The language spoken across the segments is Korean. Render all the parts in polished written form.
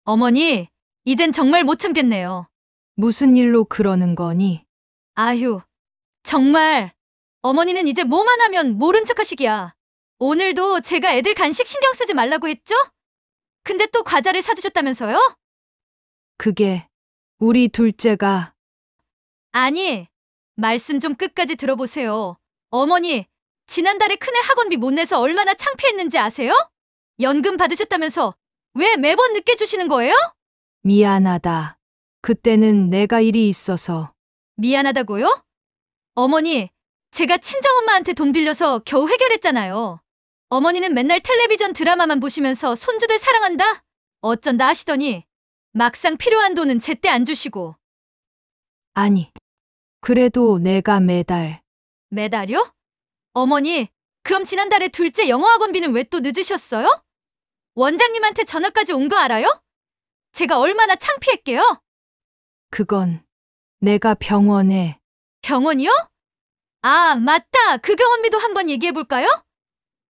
어머니, 이젠 정말 못 참겠네요. 무슨 일로 그러는 거니? 아휴, 정말. 어머니는 이제 뭐만 하면 모른 척 하시기야. 오늘도 제가 애들 간식 신경 쓰지 말라고 했죠? 근데 또 과자를 사주셨다면서요? 그게 우리 둘째가 아니, 말씀 좀 끝까지 들어보세요. 어머니, 지난달에 큰애 학원비 못 내서 얼마나 창피했는지 아세요? 연금 받으셨다면서 왜 매번 늦게 주시는 거예요? 미안하다. 그때는 내가 일이 있어서. 미안하다고요? 어머니, 제가 친정엄마한테 돈 빌려서 겨우 해결했잖아요. 어머니는 맨날 텔레비전 드라마만 보시면서 손주들 사랑한다? 어쩐다 하시더니 막상 필요한 돈은 제때 안 주시고. 아니, 그래도 내가 매달요? 어머니, 그럼 지난달에 둘째 영어학원비는 왜 또 늦으셨어요? 원장님한테 전화까지 온 거 알아요? 제가 얼마나 창피했게요? 그건 내가 병원에 병원이요? 아, 맞다. 그 병원비도 한번 얘기해볼까요?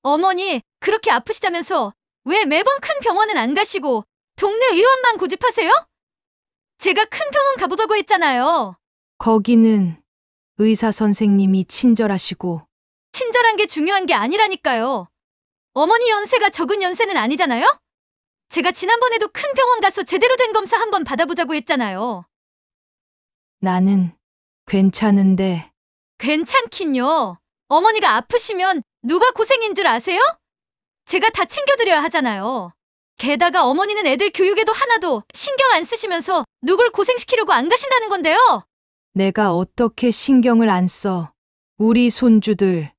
어머니, 그렇게 아프시다면서 왜 매번 큰 병원은 안 가시고 동네 의원만 고집하세요? 제가 큰 병원 가보자고 했잖아요. 거기는 의사 선생님이 친절하시고 친절한 게 중요한 게 아니라니까요. 어머니 연세가 적은 연세는 아니잖아요? 제가 지난번에도 큰 병원 가서 제대로 된 검사 한번 받아보자고 했잖아요. 나는 괜찮은데 괜찮긴요. 어머니가 아프시면 누가 고생인 줄 아세요? 제가 다 챙겨드려야 하잖아요. 게다가 어머니는 애들 교육에도 하나도 신경 안 쓰시면서 누굴 고생시키려고 안 가신다는 건데요. 내가 어떻게 신경을 안 써. 우리 손주들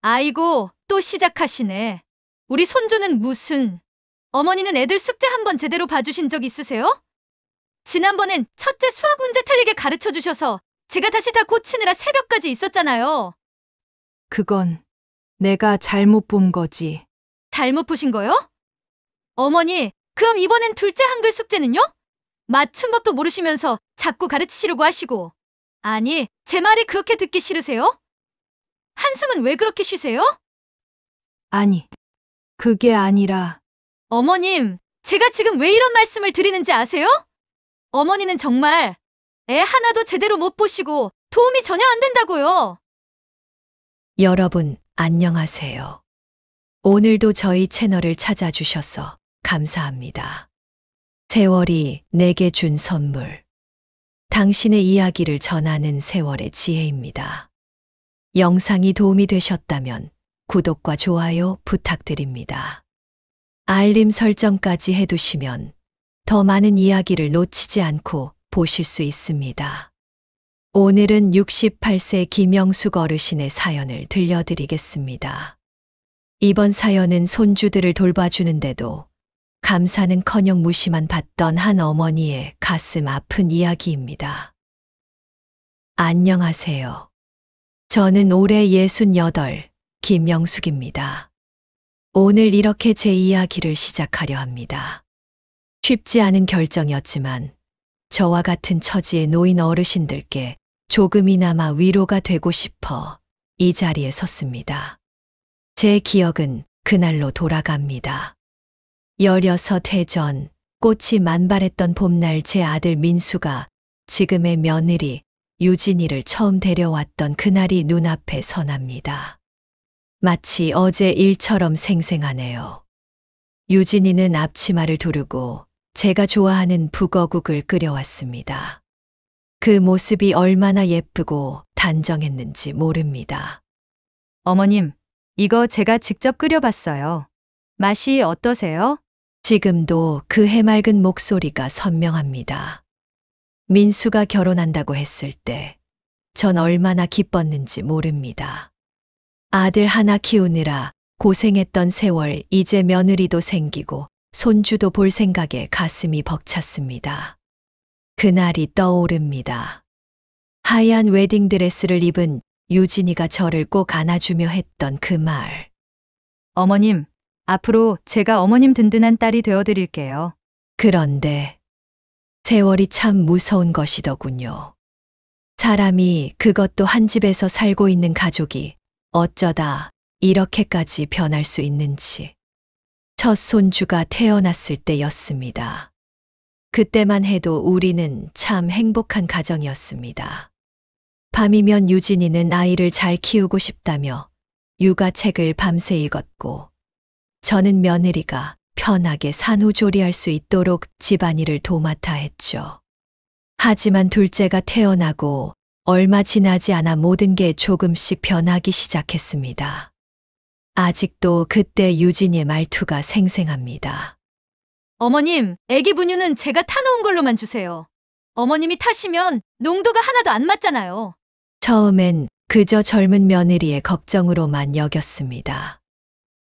아이고, 또 시작하시네. 우리 손주는 무슨... 어머니는 애들 숙제 한번 제대로 봐주신 적 있으세요? 지난번엔 첫째 수학 문제 틀리게 가르쳐 주셔서 제가 다시 다 고치느라 새벽까지 있었잖아요. 그건 내가 잘못 본 거지. 잘못 보신 거요? 어머니, 그럼 이번엔 둘째 한글 숙제는요? 맞춤법도 모르시면서 자꾸 가르치시려고 하시고. 아니, 제 말이 그렇게 듣기 싫으세요? 한숨은 왜 그렇게 쉬세요? 아니, 그게 아니라 어머님, 제가 지금 왜 이런 말씀을 드리는지 아세요? 어머니는 정말 애 하나도 제대로 못 보시고 도움이 전혀 안 된다고요. 여러분, 안녕하세요. 오늘도 저희 채널을 찾아주셔서 감사합니다. 세월이 내게 준 선물. 당신의 이야기를 전하는 세월의 지혜입니다. 영상이 도움이 되셨다면 구독과 좋아요 부탁드립니다. 알림 설정까지 해두시면 더 많은 이야기를 놓치지 않고 보실 수 있습니다. 오늘은 68세 김영숙 어르신의 사연을 들려드리겠습니다. 이번 사연은 손주들을 돌봐주는데도 감사는커녕 무시만 받던 한 어머니의 가슴 아픈 이야기입니다. 안녕하세요. 저는 올해 68, 김영숙입니다. 오늘 이렇게 제 이야기를 시작하려 합니다. 쉽지 않은 결정이었지만 저와 같은 처지의 노인 어르신들께 조금이나마 위로가 되고 싶어 이 자리에 섰습니다. 제 기억은 그날로 돌아갑니다. 16 해 전 꽃이 만발했던 봄날 제 아들 민수가 지금의 며느리 유진이를 처음 데려왔던 그날이 눈앞에 선합니다. 마치 어제 일처럼 생생하네요. 유진이는 앞치마를 두르고 제가 좋아하는 북어국을 끓여왔습니다. 그 모습이 얼마나 예쁘고 단정했는지 모릅니다. 어머님, 이거 제가 직접 끓여봤어요. 맛이 어떠세요? 지금도 그 해맑은 목소리가 선명합니다. 민수가 결혼한다고 했을 때 전 얼마나 기뻤는지 모릅니다. 아들 하나 키우느라 고생했던 세월 이제 며느리도 생기고 손주도 볼 생각에 가슴이 벅찼습니다. 그날이 떠오릅니다. 하얀 웨딩드레스를 입은 유진이가 저를 꼭 안아주며 했던 그 말. 어머님, 앞으로 제가 어머님 든든한 딸이 되어드릴게요. 그런데 세월이 참 무서운 것이더군요. 사람이, 그것도 한 집에서 살고 있는 가족이 어쩌다 이렇게까지 변할 수 있는지. 첫 손주가 태어났을 때였습니다. 그때만 해도 우리는 참 행복한 가정이었습니다. 밤이면 유진이는 아이를 잘 키우고 싶다며 육아책을 밤새 읽었고, 저는 며느리가 편하게 산후조리할 수 있도록 집안일을 도맡아 했죠. 하지만 둘째가 태어나고 얼마 지나지 않아 모든 게 조금씩 변하기 시작했습니다. 아직도 그때 유진이의 말투가 생생합니다. 어머님, 애기 분유는 제가 타놓은 걸로만 주세요. 어머님이 타시면 농도가 하나도 안 맞잖아요. 처음엔 그저 젊은 며느리의 걱정으로만 여겼습니다.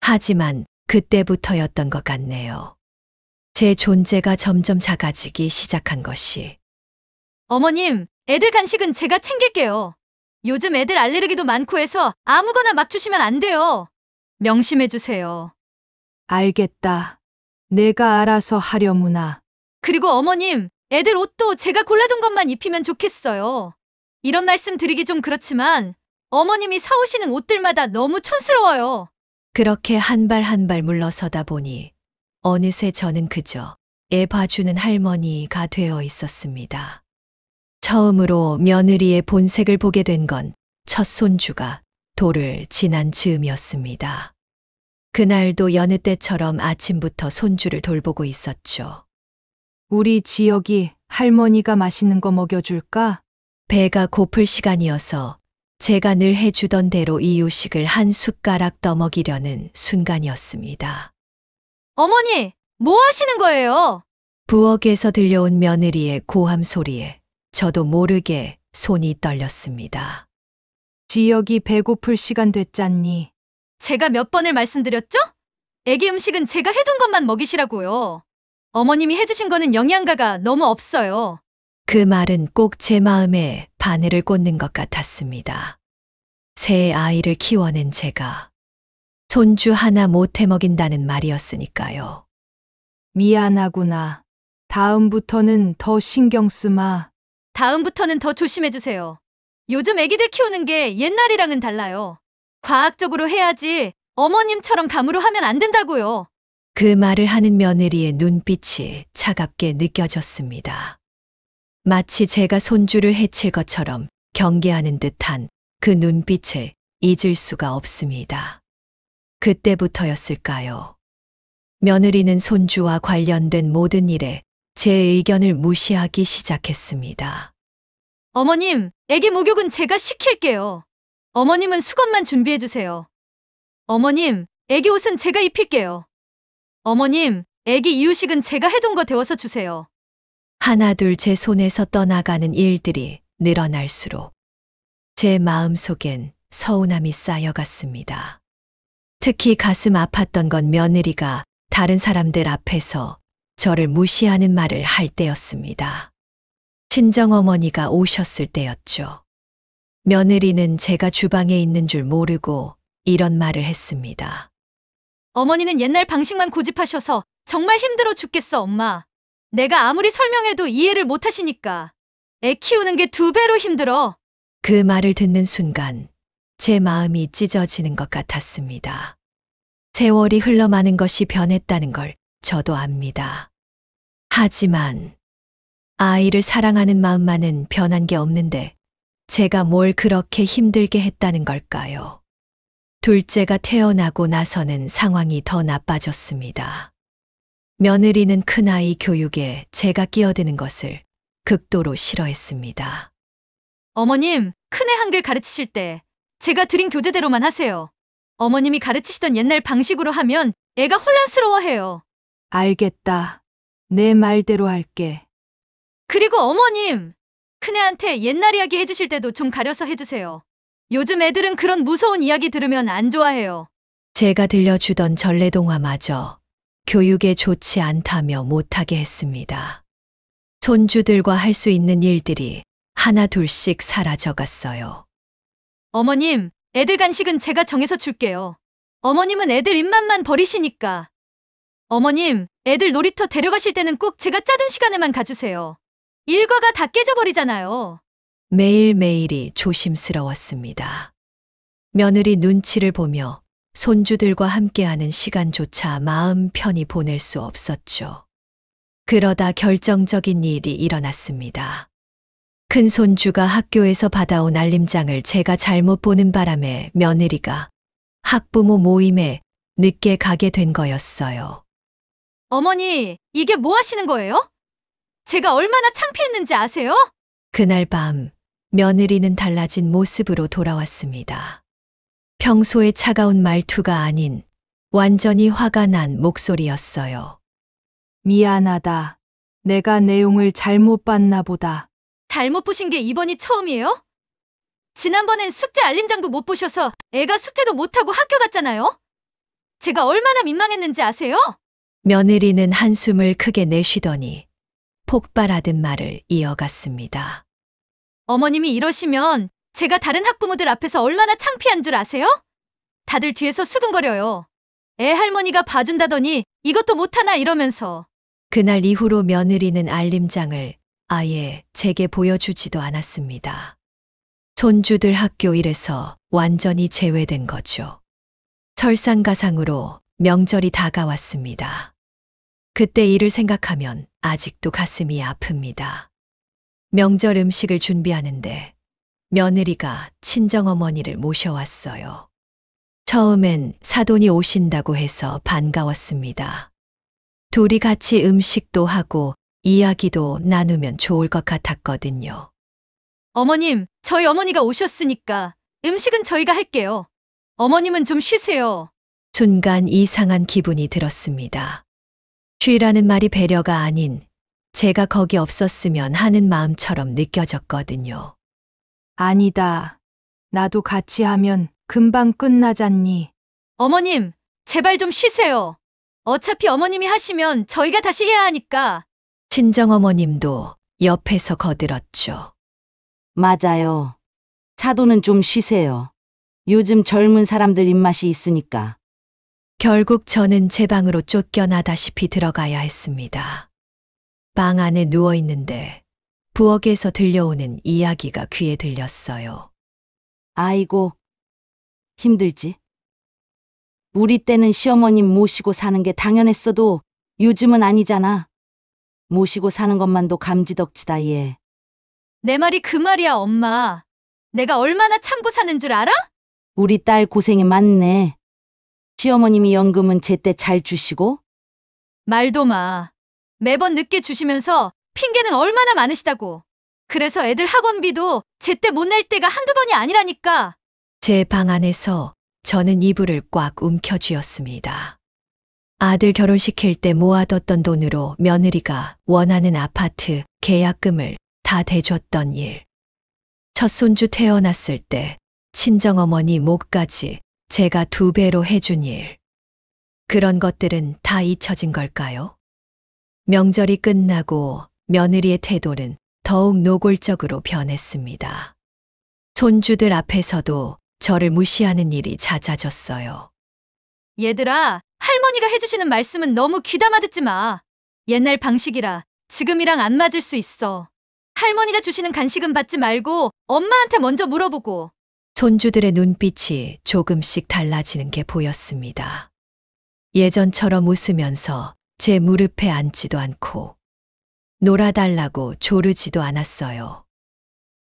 하지만 그때부터였던 것 같네요. 제 존재가 점점 작아지기 시작한 것이. 어머님, 애들 간식은 제가 챙길게요. 요즘 애들 알레르기도 많고 해서 아무거나 막 주시면 안 돼요. 명심해 주세요. 알겠다. 내가 알아서 하려무나. 그리고 어머님, 애들 옷도 제가 골라둔 것만 입히면 좋겠어요. 이런 말씀 드리기 좀 그렇지만 어머님이 사오시는 옷들마다 너무 촌스러워요. 그렇게 한 발 한 발 물러서다 보니 어느새 저는 그저 애 봐주는 할머니가 되어 있었습니다. 처음으로 며느리의 본색을 보게 된 건 첫 손주가 돌을 지난 즈음이었습니다. 그날도 여느 때처럼 아침부터 손주를 돌보고 있었죠. 우리 지역이 할머니가 맛있는 거 먹여줄까? 배가 고플 시간이어서 제가 늘 해주던 대로 이유식을 한 숟가락 떠먹이려는 순간이었습니다. 어머니, 뭐 하시는 거예요? 부엌에서 들려온 며느리의 고함 소리에 저도 모르게 손이 떨렸습니다. 지역이 배고플 시간 됐잖니. 제가 몇 번을 말씀드렸죠? 애기 음식은 제가 해둔 것만 먹이시라고요. 어머님이 해주신 거는 영양가가 너무 없어요. 그 말은 꼭 제 마음에 바늘을 꽂는 것 같았습니다. 새 아이를 키워낸 제가 손주 하나 못 해먹인다는 말이었으니까요. 미안하구나. 다음부터는 더 신경 쓰마. 다음부터는 더 조심해주세요. 요즘 애기들 키우는 게 옛날이랑은 달라요. 과학적으로 해야지 어머님처럼 감으로 하면 안 된다고요. 그 말을 하는 며느리의 눈빛이 차갑게 느껴졌습니다. 마치 제가 손주를 해칠 것처럼 경계하는 듯한 그 눈빛을 잊을 수가 없습니다. 그때부터였을까요? 며느리는 손주와 관련된 모든 일에 제 의견을 무시하기 시작했습니다. 어머님, 애기 목욕은 제가 시킬게요. 어머님은 수건만 준비해주세요. 어머님, 애기 옷은 제가 입힐게요. 어머님, 애기 이유식은 제가 해둔 거 데워서 주세요. 하나둘 제 손에서 떠나가는 일들이 늘어날수록 제 마음속엔 서운함이 쌓여갔습니다. 특히 가슴 아팠던 건 며느리가 다른 사람들 앞에서 저를 무시하는 말을 할 때였습니다. 친정어머니가 오셨을 때였죠. 며느리는 제가 주방에 있는 줄 모르고 이런 말을 했습니다. 어머니는 옛날 방식만 고집하셔서 정말 힘들어 죽겠어, 엄마. 내가 아무리 설명해도 이해를 못 하시니까. 애 키우는 게 2배로 힘들어. 그 말을 듣는 순간 제 마음이 찢어지는 것 같았습니다. 세월이 흘러마는 것이 변했다는 걸 저도 압니다. 하지만 아이를 사랑하는 마음만은 변한 게 없는데 제가 뭘 그렇게 힘들게 했다는 걸까요? 둘째가 태어나고 나서는 상황이 더 나빠졌습니다. 며느리는 큰아이 교육에 제가 끼어드는 것을 극도로 싫어했습니다. 어머님, 큰애 한글 가르치실 때 제가 드린 교재대로만 하세요. 어머님이 가르치시던 옛날 방식으로 하면 애가 혼란스러워해요. 알겠다. 내 말대로 할게. 그리고 어머님, 큰애한테 옛날 이야기 해주실 때도 좀 가려서 해주세요. 요즘 애들은 그런 무서운 이야기 들으면 안 좋아해요. 제가 들려주던 전래동화마저 교육에 좋지 않다며 못하게 했습니다. 손주들과 할 수 있는 일들이 하나 둘씩 사라져 갔어요. 어머님, 애들 간식은 제가 정해서 줄게요. 어머님은 애들 입맛만 버리시니까. 어머님, 애들 놀이터 데려가실 때는 꼭 제가 짜둔 시간에만 가주세요. 일과가 다 깨져버리잖아요. 매일매일이 조심스러웠습니다. 며느리 눈치를 보며 손주들과 함께하는 시간조차 마음 편히 보낼 수 없었죠. 그러다 결정적인 일이 일어났습니다. 큰 손주가 학교에서 받아온 알림장을 제가 잘못 보는 바람에 며느리가 학부모 모임에 늦게 가게 된 거였어요. 어머니, 이게 뭐 하시는 거예요? 제가 얼마나 창피했는지 아세요? 그날 밤 며느리는 달라진 모습으로 돌아왔습니다. 평소의 차가운 말투가 아닌 완전히 화가 난 목소리였어요. 미안하다. 내가 내용을 잘못 봤나 보다. 잘못 보신 게 이번이 처음이에요? 지난번엔 숙제 알림장도 못 보셔서 애가 숙제도 못하고 학교 갔잖아요? 제가 얼마나 민망했는지 아세요? 며느리는 한숨을 크게 내쉬더니 폭발하듯 말을 이어갔습니다. 어머님이 이러시면 제가 다른 학부모들 앞에서 얼마나 창피한 줄 아세요? 다들 뒤에서 수근거려요. 애 할머니가 봐준다더니 이것도 못하나 이러면서. 그날 이후로 며느리는 알림장을 아예 제게 보여주지도 않았습니다. 손주들 학교 일에서 완전히 제외된 거죠. 설상가상으로 명절이 다가왔습니다. 그때 일을 생각하면 아직도 가슴이 아픕니다. 명절 음식을 준비하는데 며느리가 친정어머니를 모셔왔어요. 처음엔 사돈이 오신다고 해서 반가웠습니다. 둘이 같이 음식도 하고 이야기도 나누면 좋을 것 같았거든요. 어머님, 저희 어머니가 오셨으니까 음식은 저희가 할게요. 어머님은 좀 쉬세요. 순간 이상한 기분이 들었습니다. 쉬라는 말이 배려가 아닌 제가 거기 없었으면 하는 마음처럼 느껴졌거든요. 아니다. 나도 같이 하면 금방 끝나잖니. 어머님, 제발 좀 쉬세요. 어차피 어머님이 하시면 저희가 다시 해야 하니까. 친정어머님도 옆에서 거들었죠. 맞아요. 사도는 좀 쉬세요. 요즘 젊은 사람들 입맛이 있으니까. 결국 저는 제 방으로 쫓겨나다시피 들어가야 했습니다. 방 안에 누워 있는데 부엌에서 들려오는 이야기가 귀에 들렸어요. 아이고, 힘들지? 우리 때는 시어머님 모시고 사는 게 당연했어도 요즘은 아니잖아. 모시고 사는 것만도 감지덕지다, 얘. 내 말이 그 말이야, 엄마. 내가 얼마나 참고 사는 줄 알아? 우리 딸 고생이 많네. 시어머님이 연금은 제때 잘 주시고? 말도 마. 매번 늦게 주시면서 핑계는 얼마나 많으시다고. 그래서 애들 학원비도 제때 못 낼 때가 한두 번이 아니라니까. 제 방 안에서 저는 이불을 꽉 움켜쥐었습니다. 아들 결혼시킬 때 모아뒀던 돈으로 며느리가 원하는 아파트 계약금을 다 대줬던 일. 첫 손주 태어났을 때 친정어머니 목까지 제가 2배로 해준 일. 그런 것들은 다 잊혀진 걸까요? 명절이 끝나고 며느리의 태도는 더욱 노골적으로 변했습니다. 손주들 앞에서도 저를 무시하는 일이 잦아졌어요. 얘들아, 할머니가 해주시는 말씀은 너무 귀담아 듣지 마. 옛날 방식이라 지금이랑 안 맞을 수 있어. 할머니가 주시는 간식은 받지 말고 엄마한테 먼저 물어보고. 손주들의 눈빛이 조금씩 달라지는 게 보였습니다. 예전처럼 웃으면서 제 무릎에 앉지도 않고 놀아달라고 조르지도 않았어요.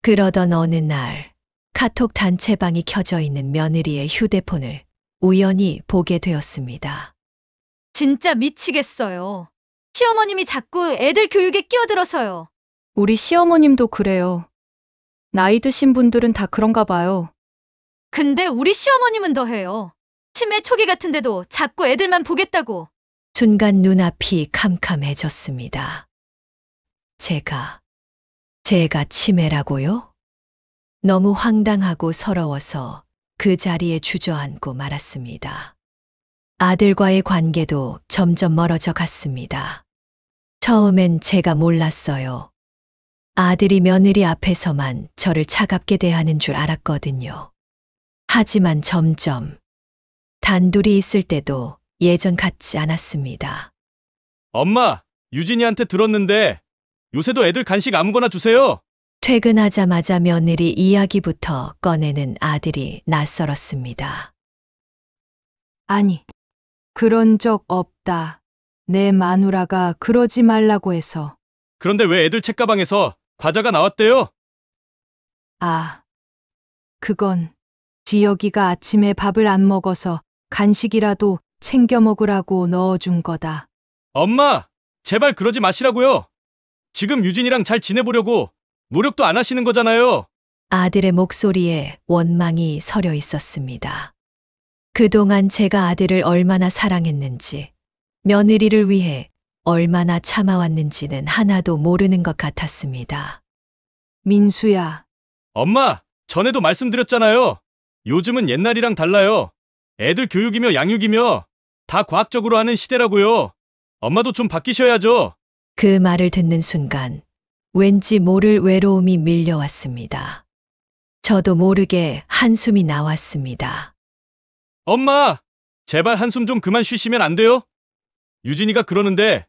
그러던 어느 날 카톡 단체방이 켜져 있는 며느리의 휴대폰을 우연히 보게 되었습니다. 진짜 미치겠어요. 시어머님이 자꾸 애들 교육에 끼어들어서요. 우리 시어머님도 그래요. 나이 드신 분들은 다 그런가 봐요. 근데 우리 시어머님은 더해요. 치매 초기 같은데도 자꾸 애들만 보겠다고. 순간 눈앞이 캄캄해졌습니다. 제가 치매라고요? 너무 황당하고 서러워서 그 자리에 주저앉고 말았습니다. 아들과의 관계도 점점 멀어져 갔습니다. 처음엔 제가 몰랐어요. 아들이 며느리 앞에서만 저를 차갑게 대하는 줄 알았거든요. 하지만 점점 단둘이 있을 때도 예전 같지 않았습니다. 엄마, 유진이한테 들었는데 요새도 애들 간식 아무거나 주세요. 퇴근하자마자 며느리 이야기부터 꺼내는 아들이 낯설었습니다. 아니, 그런 적 없다. 내 마누라가 그러지 말라고 해서. 그런데 왜 애들 책가방에서 과자가 나왔대요? 아, 그건 지혁이가 아침에 밥을 안 먹어서 간식이라도 챙겨 먹으라고 넣어준 거다. 엄마, 제발 그러지 마시라고요. 지금 유진이랑 잘 지내보려고 노력도 안 하시는 거잖아요. 아들의 목소리에 원망이 서려 있었습니다. 그동안 제가 아들을 얼마나 사랑했는지, 며느리를 위해 얼마나 참아왔는지는 하나도 모르는 것 같았습니다. 민수야, 엄마, 전에도 말씀드렸잖아요. 요즘은 옛날이랑 달라요. 애들 교육이며 양육이며 다 과학적으로 하는 시대라고요. 엄마도 좀 바뀌셔야죠. 그 말을 듣는 순간 왠지 모를 외로움이 밀려왔습니다. 저도 모르게 한숨이 나왔습니다. 엄마, 제발 한숨 좀 그만 쉬시면 안 돼요? 유진이가 그러는데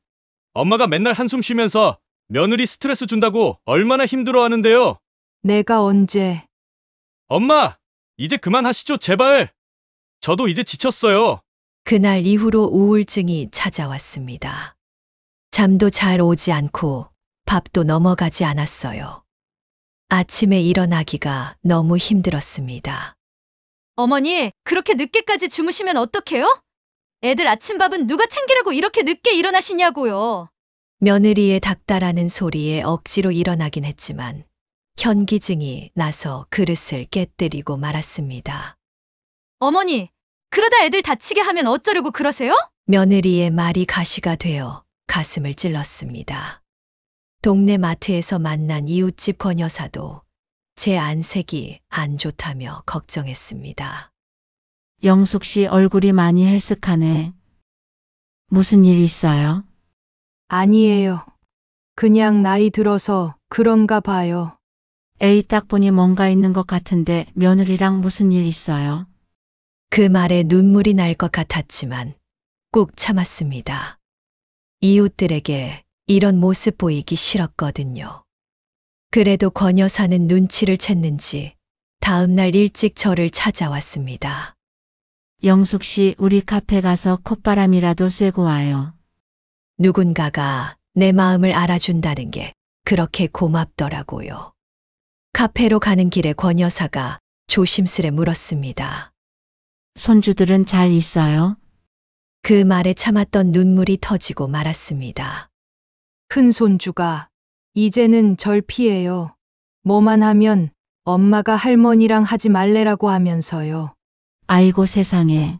엄마가 맨날 한숨 쉬면서 며느리 스트레스 준다고 얼마나 힘들어 하는데요. 내가 언제 엄마, 이제 그만하시죠, 제발. 저도 이제 지쳤어요. 그날 이후로 우울증이 찾아왔습니다. 잠도 잘 오지 않고 밥도 넘어가지 않았어요. 아침에 일어나기가 너무 힘들었습니다. 어머니, 그렇게 늦게까지 주무시면 어떡해요? 애들 아침밥은 누가 챙기라고 이렇게 늦게 일어나시냐고요. 며느리의 닥달하는 소리에 억지로 일어나긴 했지만 현기증이 나서 그릇을 깨뜨리고 말았습니다. 어머니, 그러다 애들 다치게 하면 어쩌려고 그러세요? 며느리의 말이 가시가 되어 가슴을 찔렀습니다. 동네 마트에서 만난 이웃집 권여사도 제 안색이 안 좋다며 걱정했습니다. 영숙 씨 얼굴이 많이 헬쓱하네. 무슨 일 있어요? 아니에요. 그냥 나이 들어서 그런가 봐요. 에이 딱 보니 뭔가 있는 것 같은데 며느리랑 무슨 일 있어요? 그 말에 눈물이 날 것 같았지만 꾹 참았습니다. 이웃들에게 이런 모습 보이기 싫었거든요. 그래도 권 여사는 눈치를 챘는지 다음 날 일찍 저를 찾아왔습니다. 영숙 씨 우리 카페 가서 콧바람이라도 쐬고 와요. 누군가가 내 마음을 알아준다는 게 그렇게 고맙더라고요. 카페로 가는 길에 권 여사가 조심스레 물었습니다. 손주들은 잘 있어요? 그 말에 참았던 눈물이 터지고 말았습니다. 큰 손주가 이제는 절 피해요. 뭐만 하면 엄마가 할머니랑 하지 말래라고 하면서요. 아이고 세상에.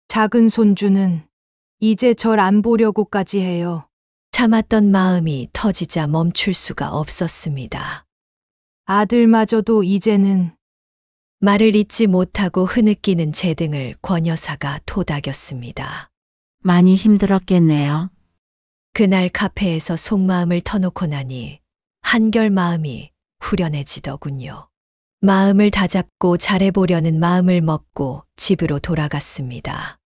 작은 손주는 이제 절 안 보려고까지 해요. 참았던 마음이 터지자 멈출 수가 없었습니다. 아들마저도 이제는 말을 잇지 못하고 흐느끼는 제 등을 권 여사가 토닥였습니다. 많이 힘들었겠네요. 그날 카페에서 속마음을 터놓고 나니 한결 마음이 후련해지더군요. 마음을 다잡고 잘해보려는 마음을 먹고 집으로 돌아갔습니다.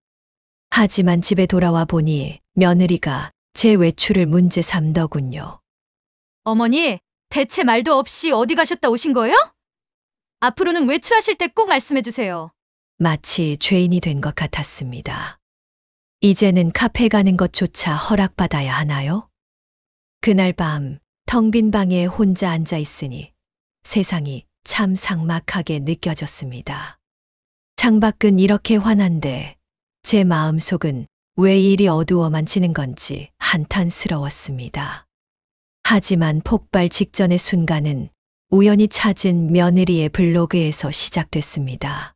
하지만 집에 돌아와 보니 며느리가 제 외출을 문제 삼더군요. 어머니, 대체 말도 없이 어디 가셨다 오신 거예요? 앞으로는 외출하실 때 꼭 말씀해 주세요. 마치 죄인이 된 것 같았습니다. 이제는 카페 가는 것조차 허락받아야 하나요? 그날 밤 텅 빈 방에 혼자 앉아 있으니 세상이 참 삭막하게 느껴졌습니다. 창밖은 이렇게 환한데 제 마음속은 왜 이리 어두워만 지는 건지 한탄스러웠습니다. 하지만 폭발 직전의 순간은 우연히 찾은 며느리의 블로그에서 시작됐습니다.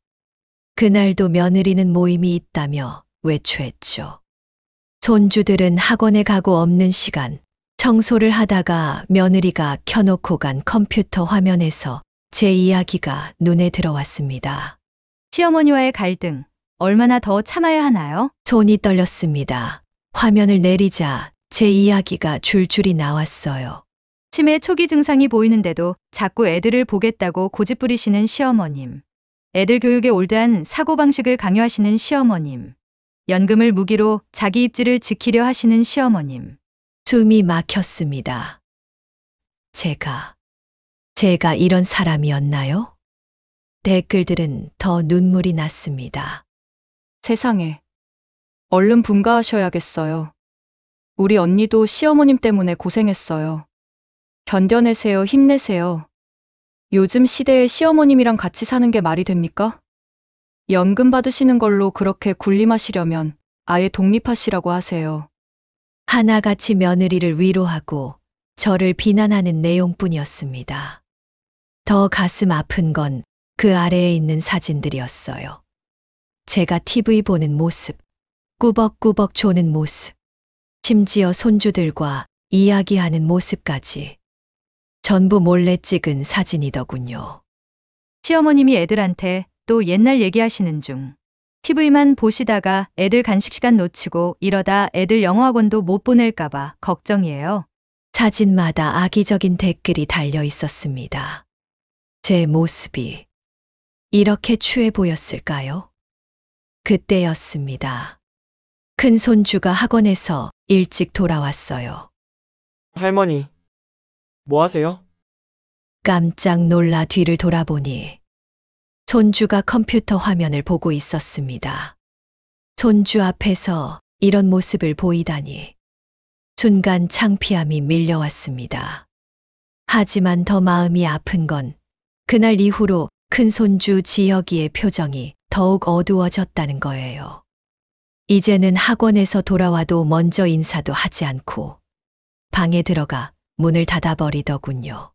그날도 며느리는 모임이 있다며 외출했죠. 손주들은 학원에 가고 없는 시간, 청소를 하다가 며느리가 켜놓고 간 컴퓨터 화면에서 제 이야기가 눈에 들어왔습니다. 시어머니와의 갈등, 얼마나 더 참아야 하나요? 손이 떨렸습니다. 화면을 내리자 제 이야기가 줄줄이 나왔어요. 치매 초기 증상이 보이는데도 자꾸 애들을 보겠다고 고집부리시는 시어머님. 애들 교육에 올드한 사고방식을 강요하시는 시어머님. 연금을 무기로 자기 입지를 지키려 하시는 시어머님. 숨이 막혔습니다. 제가 이런 사람이었나요? 댓글들은 더 눈물이 났습니다. 세상에. 얼른 분가하셔야겠어요. 우리 언니도 시어머님 때문에 고생했어요. 견뎌내세요, 힘내세요. 요즘 시대에 시어머님이랑 같이 사는 게 말이 됩니까? 연금 받으시는 걸로 그렇게 군림하시려면 아예 독립하시라고 하세요. 하나같이 며느리를 위로하고 저를 비난하는 내용뿐이었습니다. 더 가슴 아픈 건 그 아래에 있는 사진들이었어요. 제가 TV 보는 모습, 꾸벅꾸벅 조는 모습, 심지어 손주들과 이야기하는 모습까지 전부 몰래 찍은 사진이더군요. 시어머님이 애들한테 또 옛날 얘기하시는 중 TV만 보시다가 애들 간식 시간 놓치고 이러다 애들 영어학원도 못 보낼까봐 걱정이에요. 사진마다 악의적인 댓글이 달려 있었습니다. 제 모습이 이렇게 추해 보였을까요? 그때였습니다. 큰 손주가 학원에서 일찍 돌아왔어요. 할머니, 뭐 하세요? 깜짝 놀라 뒤를 돌아보니 손주가 컴퓨터 화면을 보고 있었습니다. 손주 앞에서 이런 모습을 보이다니 순간 창피함이 밀려왔습니다. 하지만 더 마음이 아픈 건 그날 이후로 큰 손주 지혁이의 표정이 더욱 어두워졌다는 거예요. 이제는 학원에서 돌아와도 먼저 인사도 하지 않고 방에 들어가 문을 닫아버리더군요.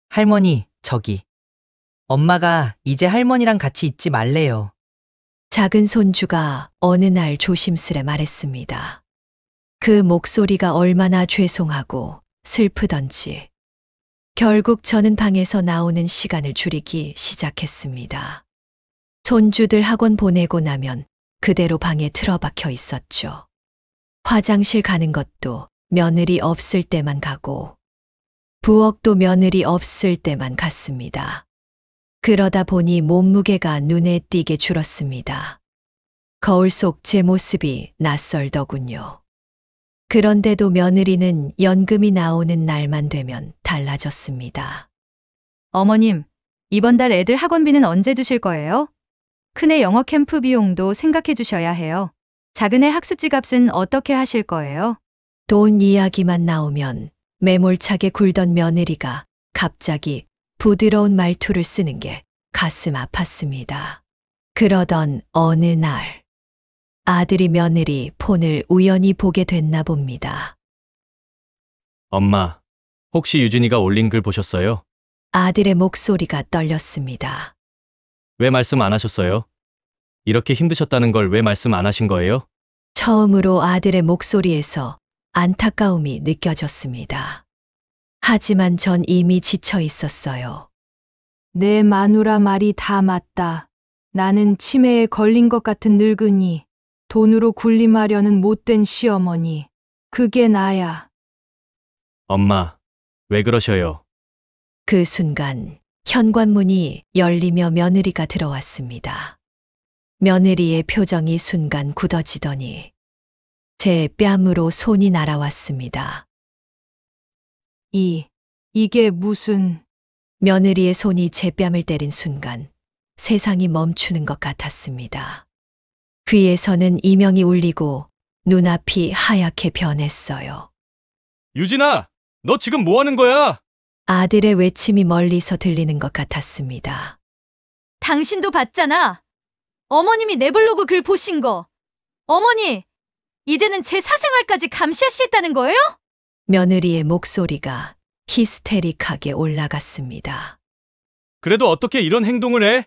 할머니, 저기. 엄마가 이제 할머니랑 같이 있지 말래요. 작은 손주가 어느 날 조심스레 말했습니다. 그 목소리가 얼마나 죄송하고 슬프던지. 결국 저는 방에서 나오는 시간을 줄이기 시작했습니다. 손주들 학원 보내고 나면 그대로 방에 틀어박혀 있었죠. 화장실 가는 것도 며느리 없을 때만 가고, 부엌도 며느리 없을 때만 갔습니다. 그러다 보니 몸무게가 눈에 띄게 줄었습니다. 거울 속 제 모습이 낯설더군요. 그런데도 며느리는 연금이 나오는 날만 되면 달라졌습니다. 어머님, 이번 달 애들 학원비는 언제 주실 거예요? 큰애 영어 캠프 비용도 생각해 주셔야 해요. 작은애 학습지 값은 어떻게 하실 거예요? 돈 이야기만 나오면 매몰차게 굴던 며느리가 갑자기 부드러운 말투를 쓰는 게 가슴 아팠습니다. 그러던 어느 날 아들이 며느리 폰을 우연히 보게 됐나 봅니다. 엄마, 혹시 유진이가 올린 글 보셨어요? 아들의 목소리가 떨렸습니다. 왜 말씀 안 하셨어요? 이렇게 힘드셨다는 걸 왜 말씀 안 하신 거예요? 처음으로 아들의 목소리에서 안타까움이 느껴졌습니다. 하지만 전 이미 지쳐 있었어요. 내 마누라 말이 다 맞다. 나는 치매에 걸린 것 같은 늙은이, 돈으로 군림하려는 못된 시어머니. 그게 나야. 엄마, 왜 그러셔요? 그 순간 현관문이 열리며 며느리가 들어왔습니다. 며느리의 표정이 순간 굳어지더니 제 뺨으로 손이 날아왔습니다. 이게 무슨... 며느리의 손이 제 뺨을 때린 순간 세상이 멈추는 것 같았습니다. 귀에서는 이명이 울리고 눈앞이 하얗게 변했어요. 유진아, 너 지금 뭐 하는 거야? 아들의 외침이 멀리서 들리는 것 같았습니다. 당신도 봤잖아. 어머님이 내 블로그 글 보신 거. 어머니, 이제는 제 사생활까지 감시하시겠다는 거예요? 며느리의 목소리가 히스테릭하게 올라갔습니다. 그래도 어떻게 이런 행동을 해?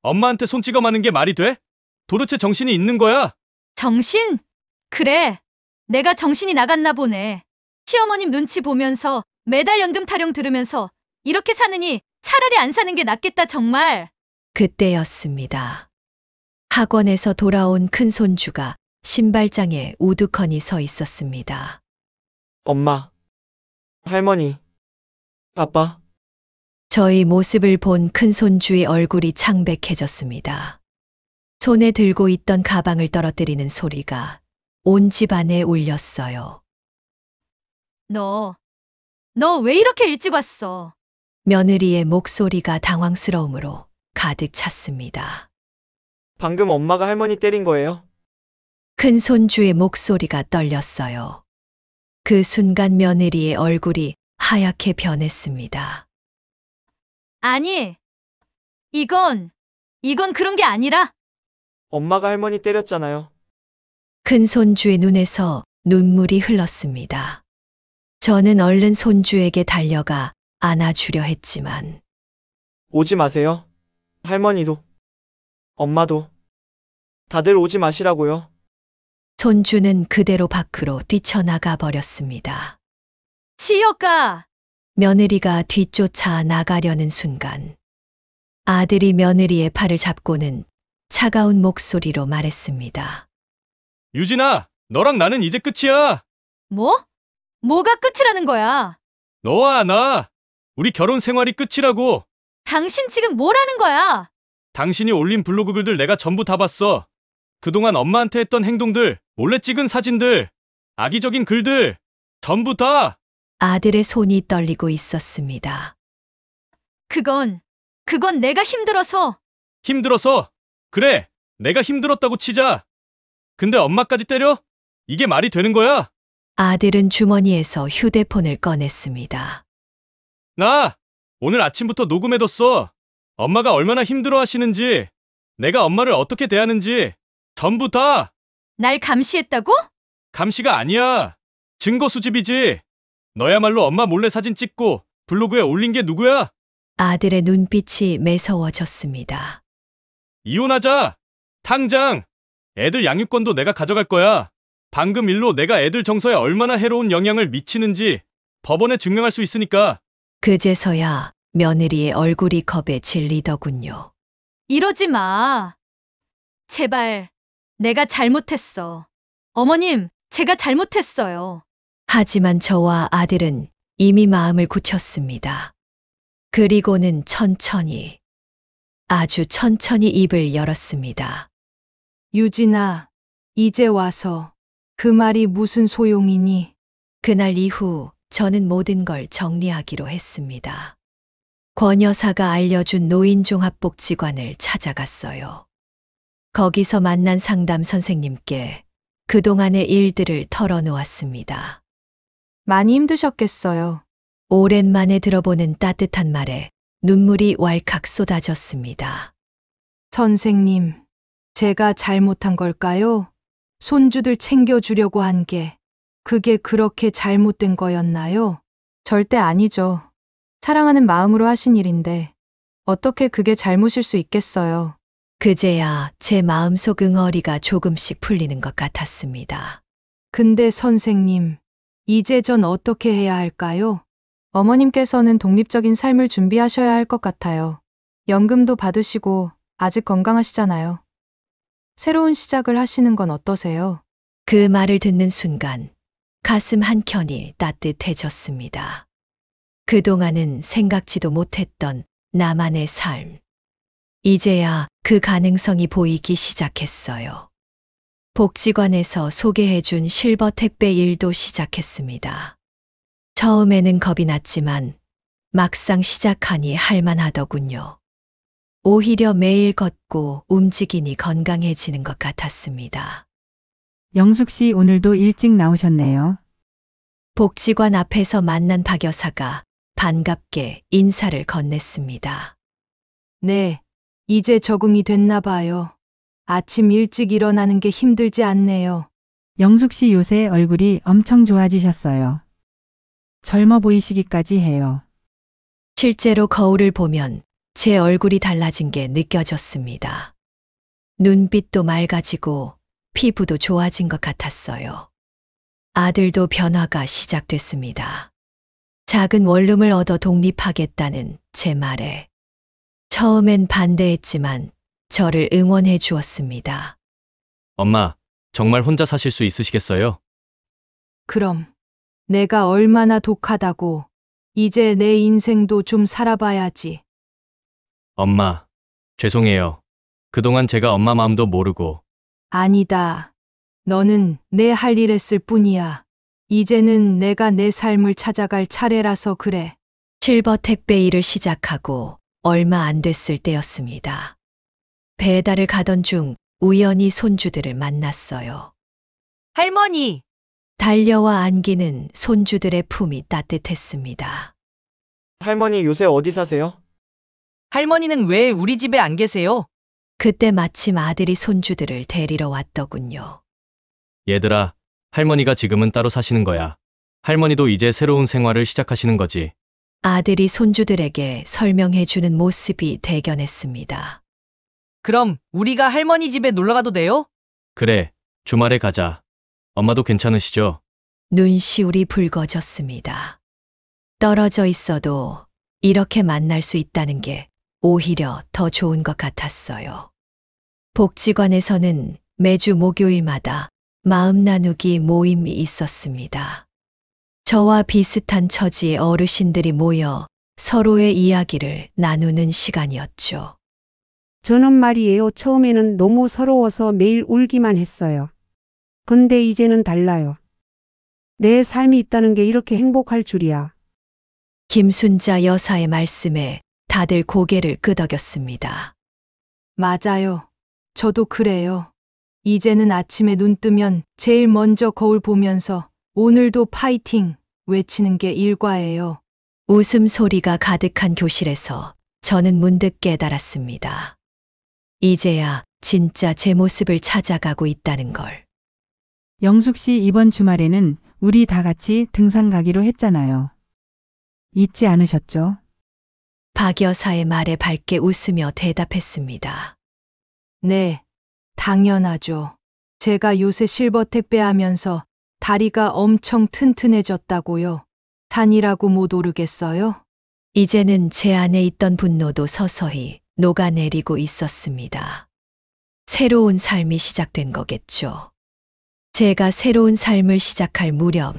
엄마한테 손찌검하는 게 말이 돼? 도대체 정신이 있는 거야? 정신? 그래. 내가 정신이 나갔나 보네. 시어머님 눈치 보면서 매달 연금 타령 들으면서 이렇게 사느니 차라리 안 사는 게 낫겠다 정말. 그때였습니다. 학원에서 돌아온 큰 손주가 신발장에 우두커니 서 있었습니다. 엄마, 할머니, 아빠. 저희 모습을 본 큰 손주의 얼굴이 창백해졌습니다. 손에 들고 있던 가방을 떨어뜨리는 소리가 온 집안에 울렸어요. 너 왜 이렇게 일찍 왔어? 며느리의 목소리가 당황스러움으로 가득 찼습니다. 방금 엄마가 할머니 때린 거예요? 큰 손주의 목소리가 떨렸어요. 그 순간 며느리의 얼굴이 하얗게 변했습니다. 아니, 이건 그런 게 아니라 엄마가 할머니 때렸잖아요. 큰 손주의 눈에서 눈물이 흘렀습니다. 저는 얼른 손주에게 달려가 안아주려 했지만 오지 마세요. 할머니도, 엄마도. 다들 오지 마시라고요. 손주는 그대로 밖으로 뛰쳐나가 버렸습니다. 지효가 며느리가 뒤쫓아 나가려는 순간 아들이 며느리의 팔을 잡고는 차가운 목소리로 말했습니다. 유진아, 너랑 나는 이제 끝이야. 뭐? 뭐가 끝이라는 거야? 너와 나, 우리 결혼 생활이 끝이라고. 당신 지금 뭐라는 거야? 당신이 올린 블로그 글들 내가 전부 다 봤어. 그동안 엄마한테 했던 행동들, 몰래 찍은 사진들, 악의적인 글들, 전부 다. 아들의 손이 떨리고 있었습니다. 그건 내가 힘들어서. 힘들어서? 그래, 내가 힘들었다고 치자. 근데 엄마까지 때려? 이게 말이 되는 거야? 아들은 주머니에서 휴대폰을 꺼냈습니다. 나 오늘 아침부터 녹음해뒀어. 엄마가 얼마나 힘들어 하시는지, 내가 엄마를 어떻게 대하는지 전부 다. 날 감시했다고? 감시가 아니야. 증거 수집이지. 너야말로 엄마 몰래 사진 찍고 블로그에 올린 게 누구야? 아들의 눈빛이 매서워졌습니다. 이혼하자. 당장. 애들 양육권도 내가 가져갈 거야. 방금 일로 내가 애들 정서에 얼마나 해로운 영향을 미치는지 법원에 증명할 수 있으니까. 그제서야 며느리의 얼굴이 겁에 질리더군요. 이러지 마. 제발, 내가 잘못했어. 어머님, 제가 잘못했어요. 하지만 저와 아들은 이미 마음을 굳혔습니다. 그리고는 천천히, 아주 천천히 입을 열었습니다. 유진아, 이제 와서 그 말이 무슨 소용이니? 그날 이후 저는 모든 걸 정리하기로 했습니다. 권 여사가 알려준 노인종합복지관을 찾아갔어요. 거기서 만난 상담 선생님께 그동안의 일들을 털어놓았습니다. 많이 힘드셨겠어요. 오랜만에 들어보는 따뜻한 말에 눈물이 왈칵 쏟아졌습니다. 선생님, 제가 잘못한 걸까요? 손주들 챙겨주려고 한 게, 그게 그렇게 잘못된 거였나요? 절대 아니죠. 사랑하는 마음으로 하신 일인데, 어떻게 그게 잘못일 수 있겠어요? 그제야 제 마음속 응어리가 조금씩 풀리는 것 같았습니다. 근데 선생님, 이제 전 어떻게 해야 할까요? 어머님께서는 독립적인 삶을 준비하셔야 할 것 같아요. 연금도 받으시고 아직 건강하시잖아요. 새로운 시작을 하시는 건 어떠세요? 그 말을 듣는 순간 가슴 한켠이 따뜻해졌습니다. 그동안은 생각지도 못했던 나만의 삶. 이제야 그 가능성이 보이기 시작했어요. 복지관에서 소개해준 실버 택배 일도 시작했습니다. 처음에는 겁이 났지만 막상 시작하니 할만하더군요. 오히려 매일 걷고 움직이니 건강해지는 것 같았습니다. 영숙 씨 오늘도 일찍 나오셨네요. 복지관 앞에서 만난 박 여사가 반갑게 인사를 건넸습니다. 네, 이제 적응이 됐나 봐요. 아침 일찍 일어나는 게 힘들지 않네요. 영숙 씨 요새 얼굴이 엄청 좋아지셨어요. 젊어 보이시기까지 해요. 실제로 거울을 보면 제 얼굴이 달라진 게 느껴졌습니다. 눈빛도 맑아지고 피부도 좋아진 것 같았어요. 아들도 변화가 시작됐습니다. 작은 원룸을 얻어 독립하겠다는 제 말에 처음엔 반대했지만 저를 응원해 주었습니다. 엄마, 정말 혼자 사실 수 있으시겠어요? 그럼 내가 얼마나 독하다고. 이제 내 인생도 좀 살아봐야지. 엄마, 죄송해요. 그동안 제가 엄마 마음도 모르고. 아니다. 너는 내 할 일 했을 뿐이야. 이제는 내가 내 삶을 찾아갈 차례라서 그래. 실버 택배 일을 시작하고 얼마 안 됐을 때였습니다. 배달을 가던 중 우연히 손주들을 만났어요. 할머니, 달려와 안기는 손주들의 품이 따뜻했습니다. 할머니 요새 어디 사세요? 할머니는 왜 우리 집에 안 계세요? 그때 마침 아들이 손주들을 데리러 왔더군요. 얘들아, 할머니가 지금은 따로 사시는 거야. 할머니도 이제 새로운 생활을 시작하시는 거지. 아들이 손주들에게 설명해 주는 모습이 대견했습니다. 그럼 우리가 할머니 집에 놀러 가도 돼요? 그래, 주말에 가자. 엄마도 괜찮으시죠? 눈시울이 붉어졌습니다. 떨어져 있어도 이렇게 만날 수 있다는 게 오히려 더 좋은 것 같았어요. 복지관에서는 매주 목요일마다 마음 나누기 모임이 있었습니다. 저와 비슷한 처지의 어르신들이 모여 서로의 이야기를 나누는 시간이었죠. 저는 말이에요. 처음에는 너무 서러워서 매일 울기만 했어요. 근데 이제는 달라요. 내 삶이 있다는 게 이렇게 행복할 줄이야. 김순자 여사의 말씀에 다들 고개를 끄덕였습니다. 맞아요. 저도 그래요. 이제는 아침에 눈 뜨면 제일 먼저 거울 보면서 오늘도 파이팅 외치는 게 일과예요. 웃음소리가 가득한 교실에서 저는 문득 깨달았습니다. 이제야 진짜 제 모습을 찾아가고 있다는 걸. 영숙 씨 이번 주말에는 우리 다 같이 등산 가기로 했잖아요. 잊지 않으셨죠? 박 여사의 말에 밝게 웃으며 대답했습니다. 네, 당연하죠. 제가 요새 실버 택배하면서 다리가 엄청 튼튼해졌다고요. 산이라고 못 오르겠어요? 이제는 제 안에 있던 분노도 서서히 녹아내리고 있었습니다. 새로운 삶이 시작된 거겠죠. 제가 새로운 삶을 시작할 무렵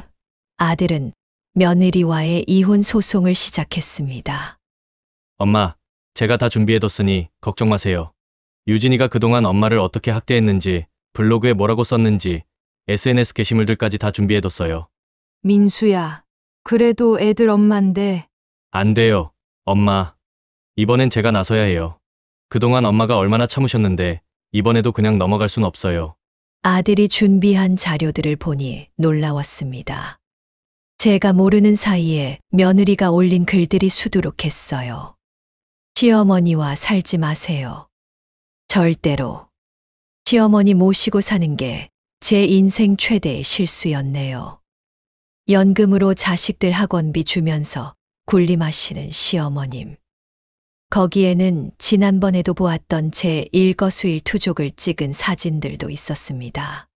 아들은 며느리와의 이혼 소송을 시작했습니다. 엄마, 제가 다 준비해뒀으니 걱정 마세요. 유진이가 그동안 엄마를 어떻게 학대했는지, 블로그에 뭐라고 썼는지, SNS 게시물들까지 다 준비해뒀어요. 민수야, 그래도 애들 엄만데. 안 돼요, 엄마. 이번엔 제가 나서야 해요. 그동안 엄마가 얼마나 참으셨는데, 이번에도 그냥 넘어갈 순 없어요. 아들이 준비한 자료들을 보니 놀라웠습니다. 제가 모르는 사이에 며느리가 올린 글들이 수두룩했어요. 시어머니와 살지 마세요. 절대로. 시어머니 모시고 사는 게 제 인생 최대의 실수였네요. 연금으로 자식들 학원비 주면서 군림하시는 시어머님. 거기에는 지난번에도 보았던 제 일거수일투족을 찍은 사진들도 있었습니다.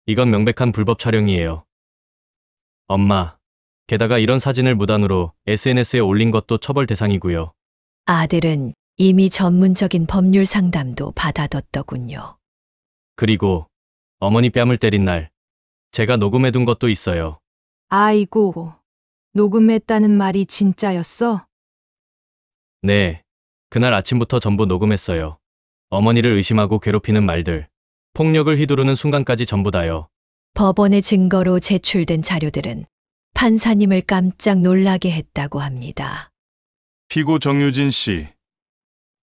이건 명백한 불법 촬영이에요. 엄마, 게다가 이런 사진을 무단으로 SNS에 올린 것도 처벌 대상이고요. 아들은 이미 전문적인 법률 상담도 받아뒀더군요. 그리고 어머니 뺨을 때린 날, 제가 녹음해둔 것도 있어요. 아이고, 녹음했다는 말이 진짜였어? 네, 그날 아침부터 전부 녹음했어요. 어머니를 의심하고 괴롭히는 말들, 폭력을 휘두르는 순간까지 전부 다요. 법원의 증거로 제출된 자료들은 판사님을 깜짝 놀라게 했다고 합니다. 피고 정유진 씨,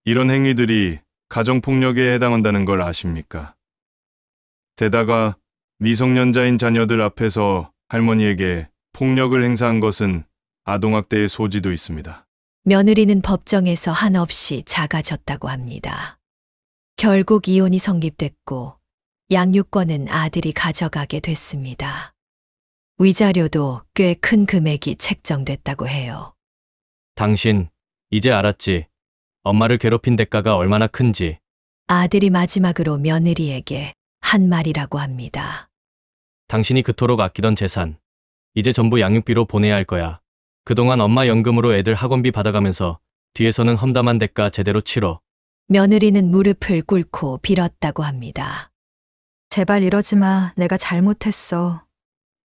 이런 행위들이 가정폭력에 해당한다는 걸 아십니까? 게다가 미성년자인 자녀들 앞에서 할머니에게 폭력을 행사한 것은 아동학대의 소지도 있습니다. 며느리는 법정에서 한없이 작아졌다고 합니다. 결국 이혼이 성립됐고 양육권은 아들이 가져가게 됐습니다. 위자료도 꽤 큰 금액이 책정됐다고 해요. 당신, 이제 알았지? 엄마를 괴롭힌 대가가 얼마나 큰지. 아들이 마지막으로 며느리에게 한 말이라고 합니다. 당신이 그토록 아끼던 재산, 이제 전부 양육비로 보내야 할 거야. 그동안 엄마 연금으로 애들 학원비 받아가면서 뒤에서는 험담한 대가 제대로 치러. 며느리는 무릎을 꿇고 빌었다고 합니다. 제발 이러지 마. 내가 잘못했어.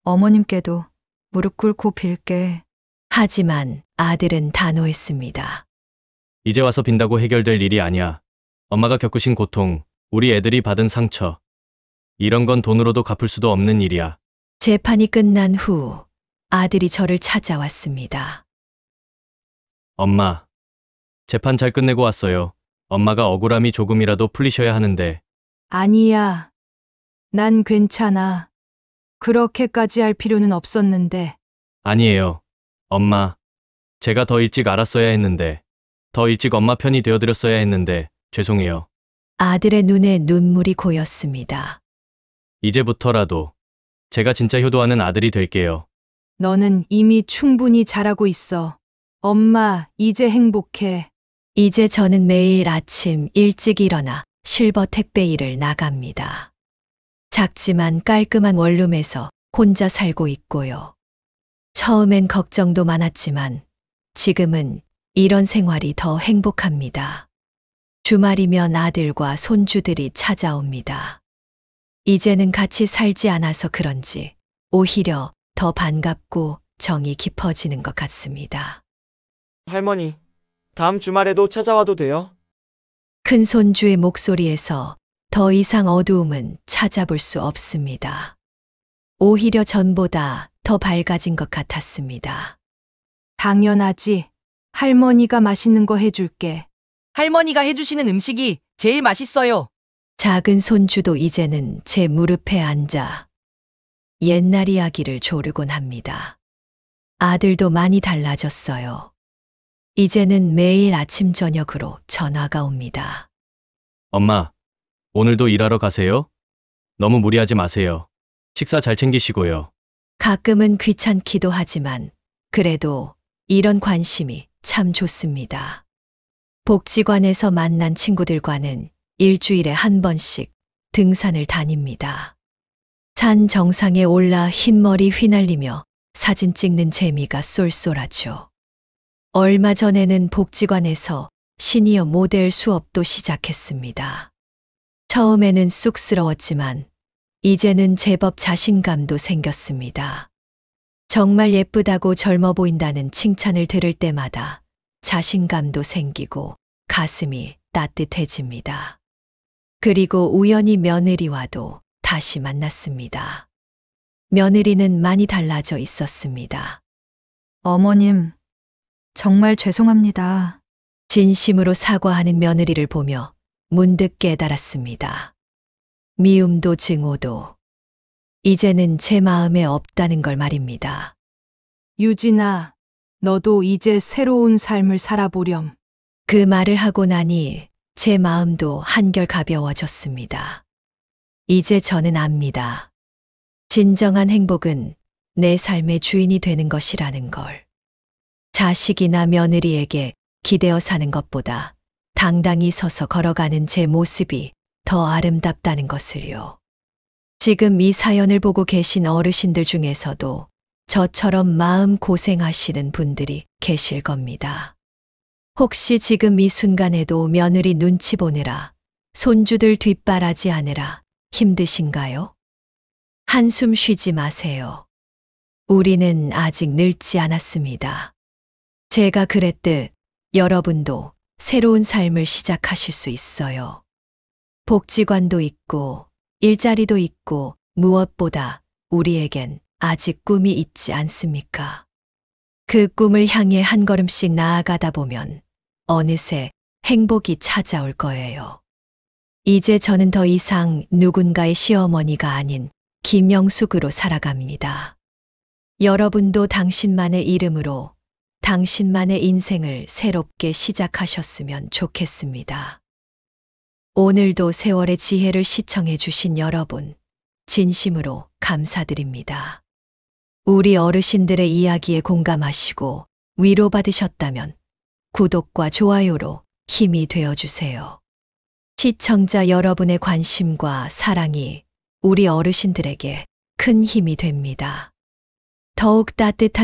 어머님께도 무릎 꿇고 빌게. 하지만 아들은 단호했습니다. 이제 와서 빈다고 해결될 일이 아니야. 엄마가 겪으신 고통, 우리 애들이 받은 상처. 이런 건 돈으로도 갚을 수도 없는 일이야. 재판이 끝난 후 아들이 저를 찾아왔습니다. 엄마, 재판 잘 끝내고 왔어요. 엄마가 억울함이 조금이라도 풀리셔야 하는데. 아니야. 난 괜찮아. 그렇게까지 할 필요는 없었는데. 아니에요. 엄마. 제가 더 일찍 알았어야 했는데, 더 일찍 엄마 편이 되어드렸어야 했는데, 죄송해요. 아들의 눈에 눈물이 고였습니다. 이제부터라도 제가 진짜 효도하는 아들이 될게요. 너는 이미 충분히 잘하고 있어. 엄마, 이제 행복해. 이제 저는 매일 아침 일찍 일어나 실버 택배 일을 나갑니다. 작지만 깔끔한 원룸에서 혼자 살고 있고요. 처음엔 걱정도 많았지만 지금은 이런 생활이 더 행복합니다. 주말이면 아들과 손주들이 찾아옵니다. 이제는 같이 살지 않아서 그런지 오히려 더 반갑고 정이 깊어지는 것 같습니다. 할머니, 다음 주말에도 찾아와도 돼요? 큰 손주의 목소리에서 더 이상 어두움은 찾아볼 수 없습니다. 오히려 전보다 더 밝아진 것 같았습니다. 당연하지. 할머니가 맛있는 거 해줄게. 할머니가 해주시는 음식이 제일 맛있어요. 작은 손주도 이제는 제 무릎에 앉아 옛날 이야기를 조르곤 합니다. 아들도 많이 달라졌어요. 이제는 매일 아침 저녁으로 전화가 옵니다. 엄마, 오늘도 일하러 가세요? 너무 무리하지 마세요. 식사 잘 챙기시고요. 가끔은 귀찮기도 하지만 그래도 이런 관심이 참 좋습니다. 복지관에서 만난 친구들과는 일주일에 한 번씩 등산을 다닙니다. 산 정상에 올라 흰머리 휘날리며 사진 찍는 재미가 쏠쏠하죠. 얼마 전에는 복지관에서 시니어 모델 수업도 시작했습니다. 처음에는 쑥스러웠지만 이제는 제법 자신감도 생겼습니다. 정말 예쁘다고 젊어 보인다는 칭찬을 들을 때마다 자신감도 생기고 가슴이 따뜻해집니다. 그리고 우연히 며느리와도 다시 만났습니다. 며느리는 많이 달라져 있었습니다. 어머님, 정말 죄송합니다. 진심으로 사과하는 며느리를 보며 문득 깨달았습니다. 미움도 증오도 이제는 제 마음에 없다는 걸 말입니다. 유진아, 너도 이제 새로운 삶을 살아보렴. 그 말을 하고 나니 제 마음도 한결 가벼워졌습니다. 이제 저는 압니다. 진정한 행복은 내 삶의 주인이 되는 것이라는 걸. 자식이나 며느리에게 기대어 사는 것보다 당당히 서서 걸어가는 제 모습이 더 아름답다는 것을요. 지금 이 사연을 보고 계신 어르신들 중에서도 저처럼 마음 고생하시는 분들이 계실 겁니다. 혹시 지금 이 순간에도 며느리 눈치 보느라, 손주들 뒷바라지 하느라 힘드신가요? 한숨 쉬지 마세요. 우리는 아직 늙지 않았습니다. 제가 그랬듯 여러분도 새로운 삶을 시작하실 수 있어요. 복지관도 있고, 일자리도 있고, 무엇보다 우리에겐 아직 꿈이 있지 않습니까? 그 꿈을 향해 한 걸음씩 나아가다 보면 어느새 행복이 찾아올 거예요. 이제 저는 더 이상 누군가의 시어머니가 아닌 김영숙으로 살아갑니다. 여러분도 당신만의 이름으로 당신만의 인생을 새롭게 시작하셨으면 좋겠습니다. 오늘도 세월의 지혜를 시청해 주신 여러분, 진심으로 감사드립니다. 우리 어르신들의 이야기에 공감하시고 위로받으셨다면 구독과 좋아요로 힘이 되어주세요. 시청자 여러분의 관심과 사랑이 우리 어르신들에게 큰 힘이 됩니다. 더욱 따뜻한